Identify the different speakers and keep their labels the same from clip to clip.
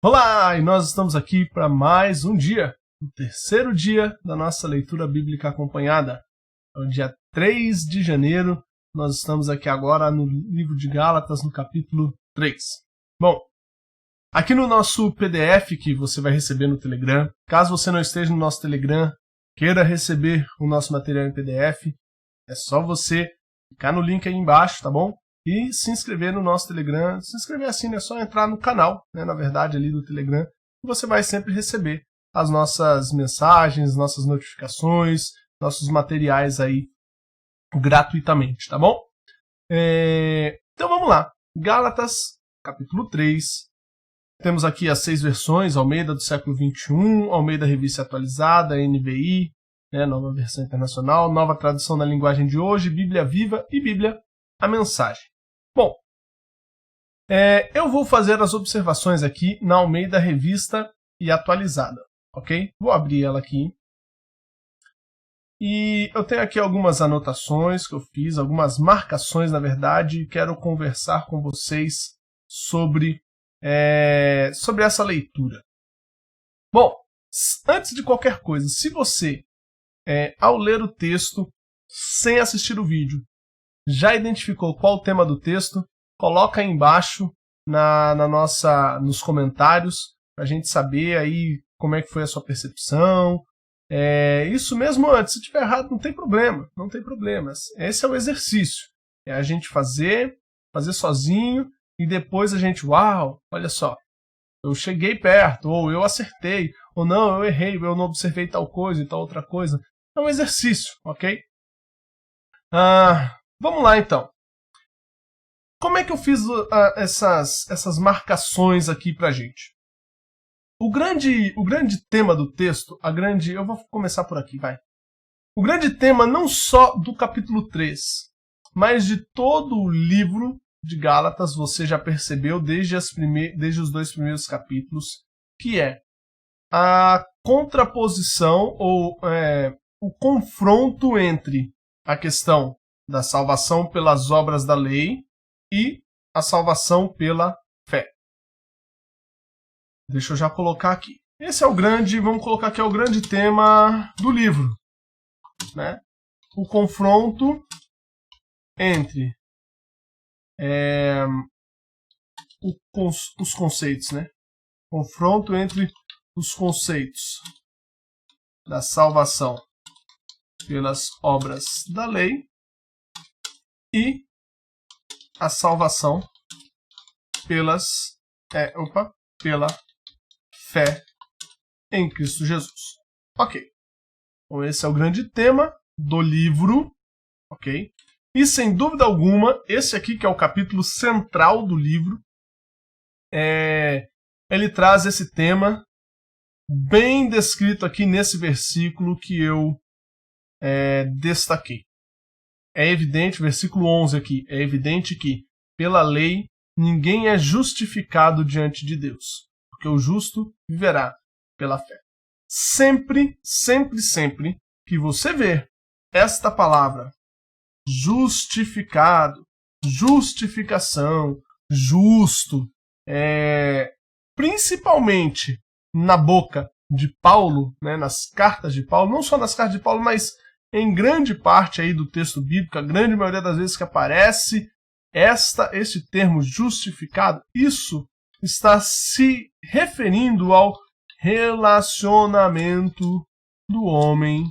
Speaker 1: Olá, e nós estamos aqui para mais um dia, o terceiro dia da nossa leitura bíblica acompanhada. É o dia 3 de janeiro, nós estamos aqui agora no livro de Gálatas, no capítulo 3. Bom, aqui no nosso PDF que você vai receber no Telegram, caso você não esteja no nosso Telegram, queira receber o nosso material em PDF, é só você clicar no link aí embaixo, tá bom? E se inscrever no nosso Telegram. Se inscrever assim, é só entrar no canal, na verdade, ali do Telegram, e você vai sempre receber as nossas mensagens, nossas notificações, nossos materiais aí gratuitamente, tá bom? Então vamos lá. Gálatas, capítulo 3. Temos aqui as 6 versões, Almeida do século XXI, Almeida Revista Atualizada, NVI, Nova Versão Internacional, Nova Tradução na Linguagem de Hoje, Bíblia Viva e Bíblia a Mensagem. Bom, eu vou fazer as observações aqui na Almeida Revista e Atualizada, ok? Vou abrir ela aqui. E eu tenho aqui algumas anotações que eu fiz, algumas marcações, na verdade, e quero conversar com vocês sobre essa leitura. Bom, antes de qualquer coisa, se você, ao ler o texto, sem assistir o vídeo, já identificou qual o tema do texto, coloca aí embaixo nos comentários, para a gente saber aí como é que foi a sua percepção. Isso mesmo antes, se estiver errado não tem problema, não tem problemas. Esse é o exercício, é a gente fazer sozinho e depois a gente, uau, olha só, eu cheguei perto, ou eu acertei, ou não, eu errei, eu não observei tal coisa e tal outra coisa. É um exercício, ok? Vamos lá, então. Como é que eu fiz essas marcações aqui pra gente? O grande tema do texto, eu vou começar por aqui, vai. O grande tema não só do capítulo 3, mas de todo o livro de Gálatas, você já percebeu desde os 2 primeiros capítulos, que é a contraposição ou o confronto entre a questão da salvação pelas obras da lei e a salvação pela fé. Deixa eu já colocar aqui. Esse é o grande, vamos colocar aqui, é o grande tema do livro, O confronto entre os conceitos, Confronto entre os conceitos da salvação pelas obras da lei e a salvação pela fé em Cristo Jesus. Ok. Então esse é o grande tema do livro, ok? E sem dúvida alguma, esse aqui que é o capítulo central do livro, ele traz esse tema bem descrito aqui nesse versículo que eu destaquei. É evidente, versículo 11 aqui, é evidente que pela lei ninguém é justificado diante de Deus, porque o justo viverá pela fé. Sempre, sempre, sempre que você ver esta palavra justificado, justificação, justo, principalmente na boca de Paulo, nas cartas de Paulo, não só nas cartas de Paulo, mas em grande parte aí do texto bíblico, a grande maioria das vezes que aparece este termo justificado, isso está se referindo ao relacionamento do homem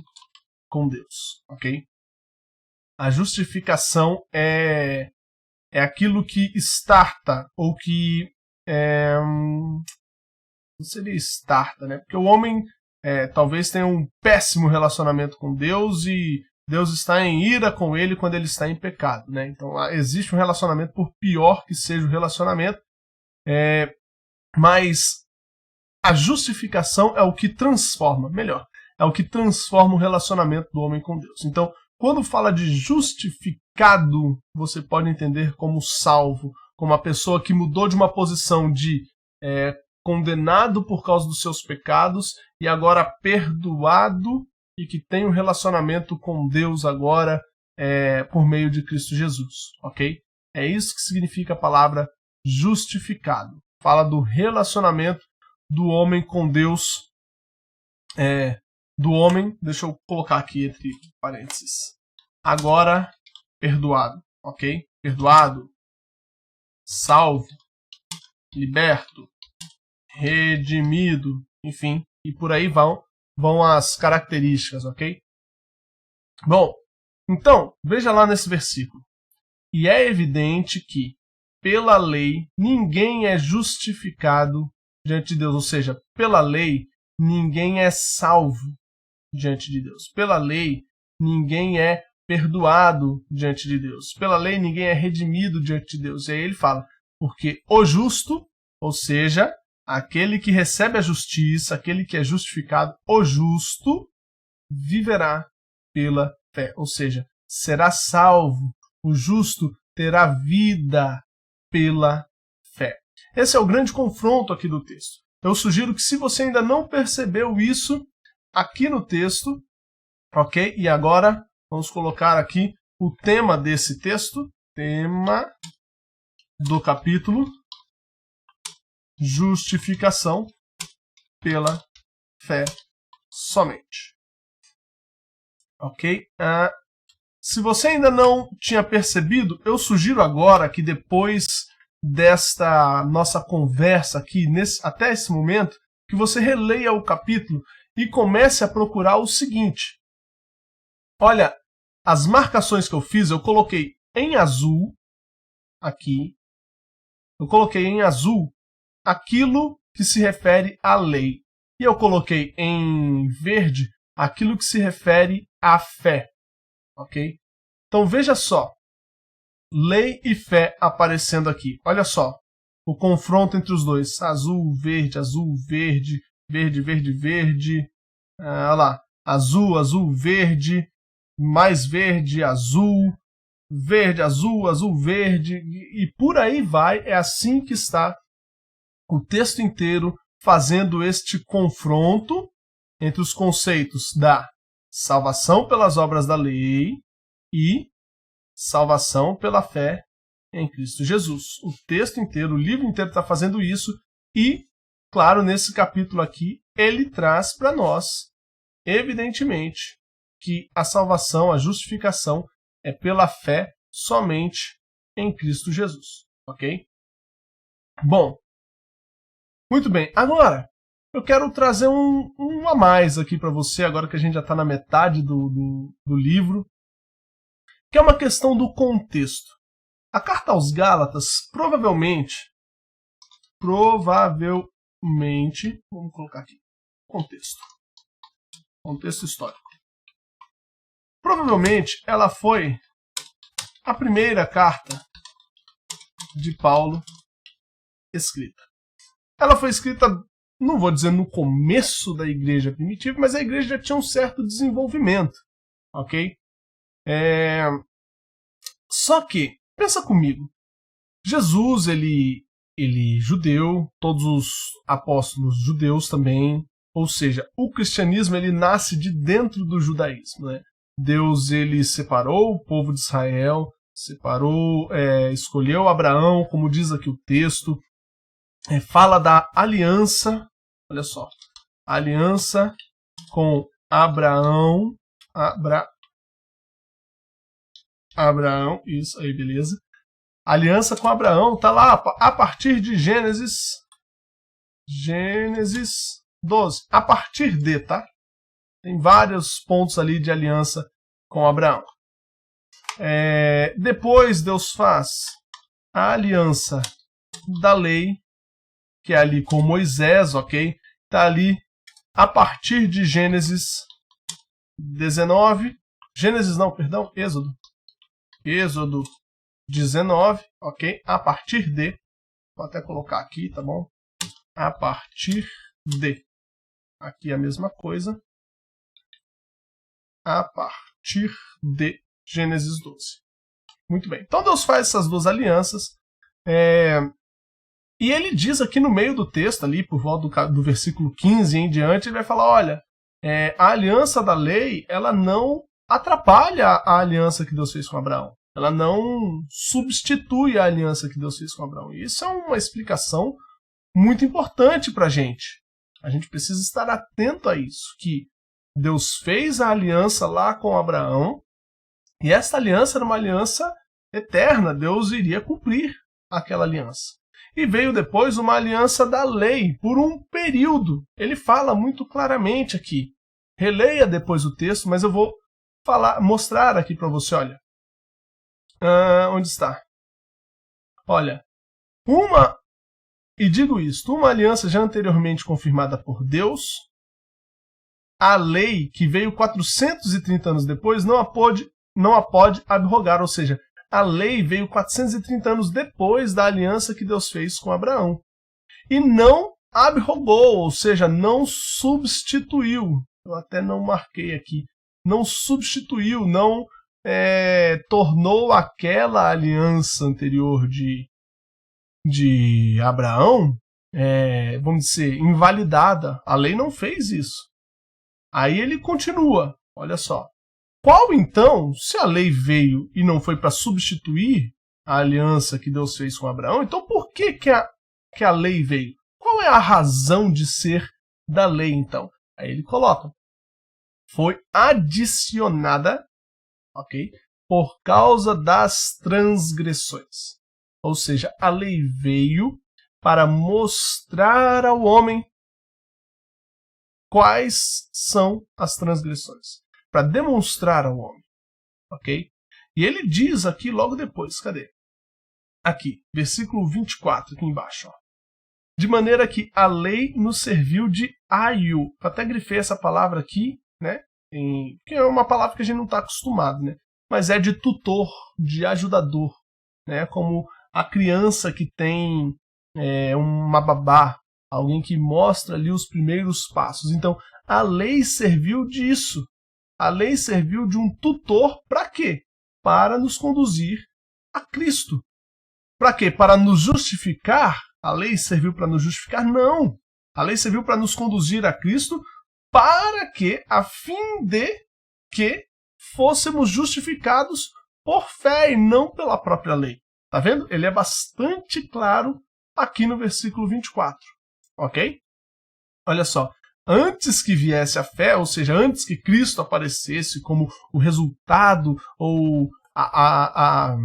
Speaker 1: com Deus, ok? A justificação é aquilo que starta, ou que não seria starta, Porque o homem talvez tenha um péssimo relacionamento com Deus e Deus está em ira com ele quando ele está em pecado, Então existe um relacionamento, por pior que seja o relacionamento, mas a justificação é o que transforma, é o que transforma o relacionamento do homem com Deus. Então, quando fala de justificado, você pode entender como salvo, como uma pessoa que mudou de uma posição de condenado por causa dos seus pecados e agora perdoado e que tem um relacionamento com Deus agora por meio de Cristo Jesus, ok? É isso que significa a palavra justificado. Fala do relacionamento do homem com Deus, do homem, deixa eu colocar aqui entre parênteses, agora perdoado, ok? Perdoado, salvo, liberto, redimido, enfim, e por aí vão as características, ok? Bom, então, veja lá nesse versículo. E é evidente que, pela lei, ninguém é justificado diante de Deus, ou seja, pela lei, ninguém é salvo diante de Deus. Pela lei, ninguém é perdoado diante de Deus. Pela lei, ninguém é redimido diante de Deus. E aí ele fala, porque o justo, ou seja, aquele que recebe a justiça, aquele que é justificado, o justo, viverá pela fé. Ou seja, será salvo. O justo terá vida pela fé. Esse é o grande confronto aqui do texto. Eu sugiro que, se você ainda não percebeu isso aqui no texto, ok? E agora vamos colocar aqui o tema desse texto, tema do capítulo, justificação pela fé somente. Ok? Se você ainda não tinha percebido, eu sugiro agora que, depois desta nossa conversa aqui, até esse momento, que você releia o capítulo e comece a procurar o seguinte. Olha, as marcações que eu fiz, eu coloquei em azul, aqui, eu coloquei em azul aquilo que se refere à lei. E eu coloquei em verde aquilo que se refere à fé. Ok? Então veja só, lei e fé aparecendo aqui. Olha só, o confronto entre os dois. Azul, verde, verde, verde, verde. Olha lá, azul, azul, verde, mais verde, azul, azul, verde. E por aí vai, é assim que está o texto inteiro, fazendo este confronto entre os conceitos da salvação pelas obras da lei e salvação pela fé em Cristo Jesus. O texto inteiro, o livro inteiro está fazendo isso e, claro, nesse capítulo aqui, ele traz para nós, evidentemente, que a salvação, a justificação é pela fé somente em Cristo Jesus. Ok? Bom, muito bem. Agora, eu quero trazer um a mais aqui para você, agora que a gente já está na metade do livro, que é uma questão do contexto. A carta aos Gálatas, provavelmente, vamos colocar aqui, contexto histórico. Provavelmente, ela foi a primeira carta de Paulo escrita. Ela foi escrita, não vou dizer no começo da igreja primitiva, mas a igreja já tinha um certo desenvolvimento, ok? Só que, pensa comigo, Jesus, ele judeu, todos os apóstolos judeus também, ou seja, o cristianismo ele nasce de dentro do judaísmo, né? Deus ele separou o povo de Israel, escolheu Abraão, como diz aqui o texto, fala da aliança, olha só, aliança com Abraão, Abraão, isso aí, beleza. Aliança com Abraão, tá lá a partir de Gênesis 12, a partir de, tá? Tem vários pontos ali de aliança com Abraão. Depois Deus faz a aliança da lei, que é ali com Moisés, ok? Tá ali a partir de Gênesis 19, Êxodo 19, ok? A partir de, vou até colocar aqui, tá bom? A partir de, aqui a mesma coisa, a partir de Gênesis 12. Muito bem, então Deus faz essas duas alianças, e ele diz aqui no meio do texto, ali por volta do versículo 15 em diante, ele vai falar, olha, a aliança da lei, ela não atrapalha a aliança que Deus fez com Abraão. Ela não substitui a aliança que Deus fez com Abraão. E isso é uma explicação muito importante para a gente. A gente precisa estar atento a isso, que Deus fez a aliança lá com Abraão, e essa aliança era uma aliança eterna, Deus iria cumprir aquela aliança. E veio depois uma aliança da lei, por um período. Ele fala muito claramente aqui. Releia depois o texto, mas eu vou mostrar aqui para você, olha. Onde está? Olha, e digo isto, uma aliança já anteriormente confirmada por Deus, a lei que veio 430 anos depois não a pode abrogar, ou seja, a lei veio 430 anos depois da aliança que Deus fez com Abraão. E não abrogou, ou seja, não substituiu. Eu até não marquei aqui. Não substituiu, não tornou aquela aliança anterior de Abraão, vamos dizer, invalidada. A lei não fez isso. Aí ele continua, olha só. Qual então, se a lei veio e não foi para substituir a aliança que Deus fez com Abraão, então por que a lei veio? Qual é a razão de ser da lei então? Aí ele coloca, foi adicionada, ok, por causa das transgressões. Ou seja, a lei veio para mostrar ao homem quais são as transgressões. Para demonstrar ao homem, ok? E ele diz aqui logo depois, cadê? Aqui, versículo 24, aqui embaixo. Ó. De maneira que a lei nos serviu de aio. Eu até grifei essa palavra aqui, né? Que é uma palavra que a gente não está acostumado, né? Mas é de tutor, de ajudador, né? Como a criança que tem uma babá, alguém que mostra ali os primeiros passos. Então, a lei serviu disso. A lei serviu de um tutor para quê? Para nos conduzir a Cristo. Para quê? Para nos justificar? A lei serviu para nos justificar? Não. A lei serviu para nos conduzir a Cristo para que, a fim de que fôssemos justificados por fé e não pela própria lei. Tá vendo? Ele é bastante claro aqui no versículo 24. Ok? Olha só. Antes que viesse a fé, ou seja, antes que Cristo aparecesse como o resultado ou a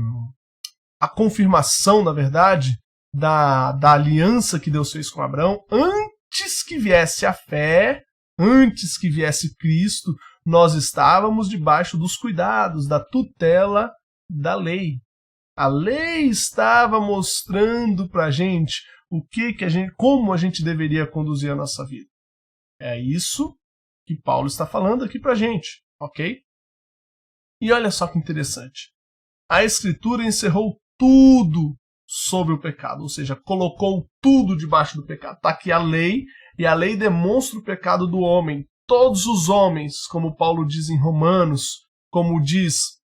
Speaker 1: confirmação, na verdade, da aliança que Deus fez com Abraão, antes que viesse a fé, antes que viesse Cristo, nós estávamos debaixo dos cuidados, da tutela da lei. A lei estava mostrando para a gente como a gente deveria conduzir a nossa vida. É isso que Paulo está falando aqui para a gente, ok? E olha só que interessante. A Escritura encerrou tudo sobre o pecado, ou seja, colocou tudo debaixo do pecado. Está aqui a lei, e a lei demonstra o pecado do homem. Todos os homens, como Paulo diz em Romanos, como diz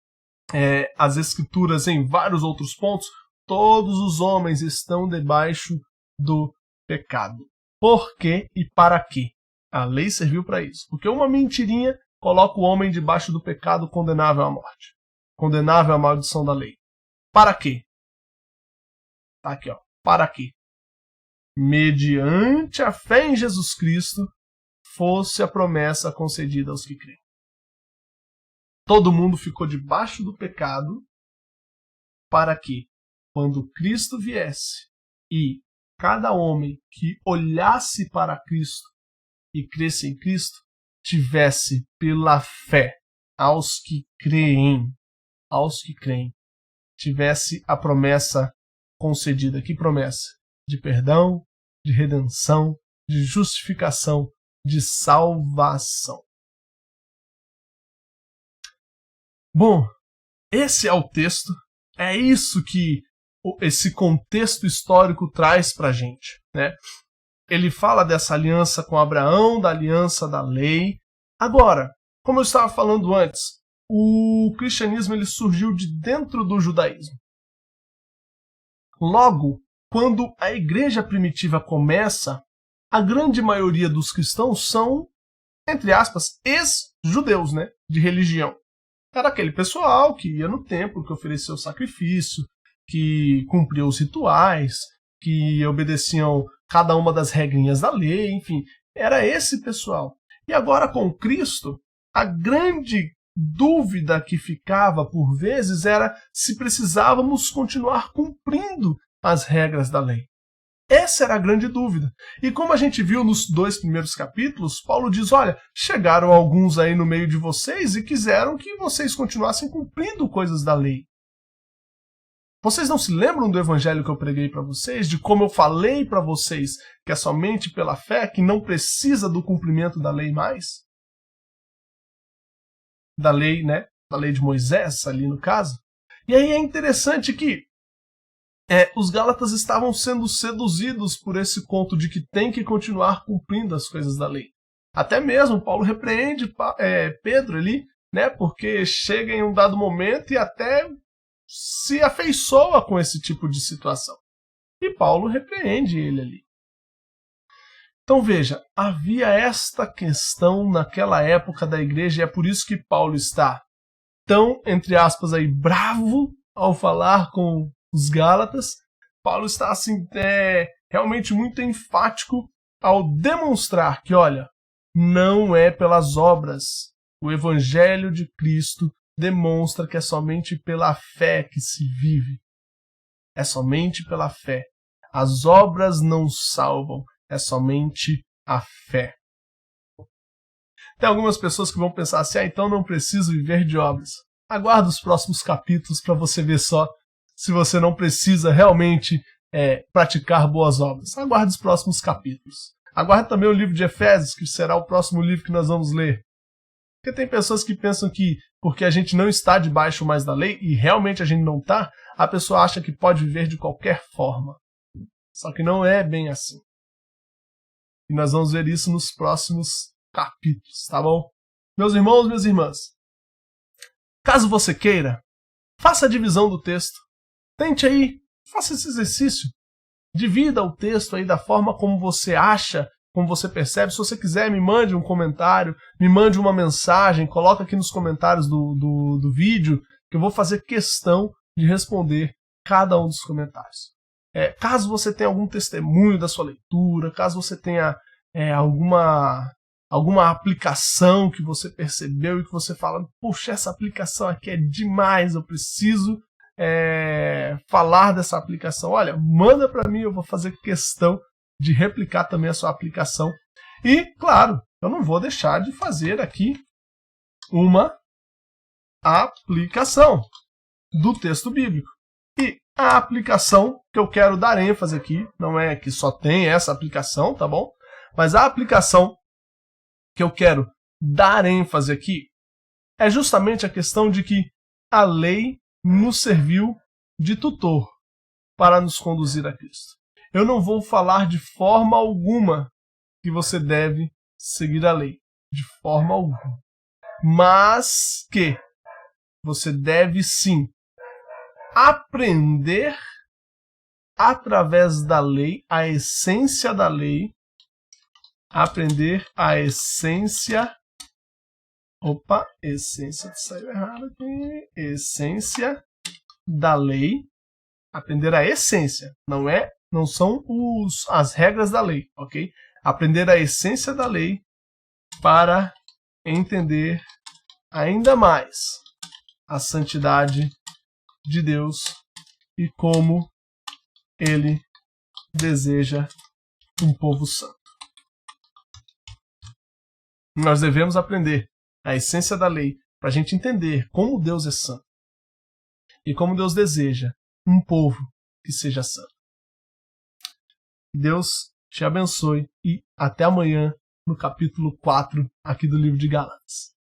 Speaker 1: as Escrituras em vários outros pontos, todos os homens estão debaixo do pecado. Por quê e para quê? A lei serviu para isso. Porque uma mentirinha coloca o homem debaixo do pecado condenável à morte. Condenável à maldição da lei. Para quê? Tá aqui, ó. Para quê? Mediante a fé em Jesus Cristo, fosse a promessa concedida aos que creem. Todo mundo ficou debaixo do pecado para que, quando Cristo viesse e cada homem que olhasse para Cristo e cresce em Cristo, tivesse pela fé aos que creem, tivesse a promessa concedida. Que promessa? De perdão, de redenção, de justificação, de salvação. Bom, esse é o texto, é isso que esse contexto histórico traz para a gente, né? Ele fala dessa aliança com Abraão, da aliança da lei. Agora, como eu estava falando antes, o cristianismo ele surgiu de dentro do judaísmo. Logo, quando a igreja primitiva começa, a grande maioria dos cristãos são, entre aspas, ex-judeus, né, de religião. Era aquele pessoal que ia no templo, que oferecia o sacrifício, que cumpria os rituais, que obedeciam cada uma das regrinhas da lei, enfim. era esse pessoal. E agora com Cristo, a grande dúvida que ficava por vezes era se precisávamos continuar cumprindo as regras da lei. Essa era a grande dúvida. E como a gente viu nos 2 primeiros capítulos, Paulo diz, olha, chegaram alguns aí no meio de vocês e quiseram que vocês continuassem cumprindo coisas da lei. Vocês não se lembram do evangelho que eu preguei para vocês, de como eu falei para vocês que é somente pela fé, que não precisa do cumprimento da lei mais? Da lei, né? Da lei de Moisés, ali no caso. E aí é interessante que os Gálatas estavam sendo seduzidos por esse conto de que tem que continuar cumprindo as coisas da lei. Até mesmo Paulo repreende Pedro ali, né? Porque chega em um dado momento e até se afeiçoa com esse tipo de situação. E Paulo repreende ele ali. Então veja, havia esta questão naquela época da igreja e é por isso que Paulo está tão, entre aspas, aí, bravo ao falar com os Gálatas. Paulo está assim, realmente muito enfático ao demonstrar que, olha, não é pelas obras. O evangelho de Cristo demonstra que é somente pela fé que se vive. É somente pela fé. As obras não salvam, é somente a fé. Tem algumas pessoas que vão pensar assim, então não preciso viver de obras. Aguarda os próximos capítulos para você ver só se você não precisa realmente praticar boas obras. Aguarde os próximos capítulos. Aguarde também o livro de Efésios, que será o próximo livro que nós vamos ler. Porque tem pessoas que pensam que porque a gente não está debaixo mais da lei, e realmente a gente não está, a pessoa acha que pode viver de qualquer forma. Só que não é bem assim. E nós vamos ver isso nos próximos capítulos, tá bom? Meus irmãos, minhas irmãs, caso você queira, faça a divisão do texto. Tente aí, faça esse exercício. Divida o texto aí da forma como você acha, como você percebe. Se você quiser, me mande um comentário, me mande uma mensagem, coloca aqui nos comentários do vídeo, que eu vou fazer questão de responder cada um dos comentários. Caso você tenha algum testemunho da sua leitura, caso você tenha alguma aplicação que você percebeu e que você fala, puxa, essa aplicação aqui é demais, eu preciso falar dessa aplicação. Olha, manda para mim, eu vou fazer questão de replicar também a sua aplicação. E, claro, eu não vou deixar de fazer aqui uma aplicação do texto bíblico. E a aplicação que eu quero dar ênfase aqui, não é que só tem essa aplicação, tá bom? Mas a aplicação que eu quero dar ênfase aqui é justamente a questão de que a lei nos serviu de tutor para nos conduzir a Cristo. Eu não vou falar de forma alguma que você deve seguir a lei, de forma alguma. Mas que você deve sim aprender através da lei, a essência da lei, aprender a essência. Opa, essência, saiu errado aqui. Essência da lei. Aprender a essência, não são as regras da lei, ok? Aprender a essência da lei para entender ainda mais a santidade de Deus e como Ele deseja um povo santo. Nós devemos aprender a essência da lei para a gente entender como Deus é santo e como Deus deseja um povo que seja santo. Deus te abençoe e até amanhã no capítulo 4 aqui do livro de Gálatas.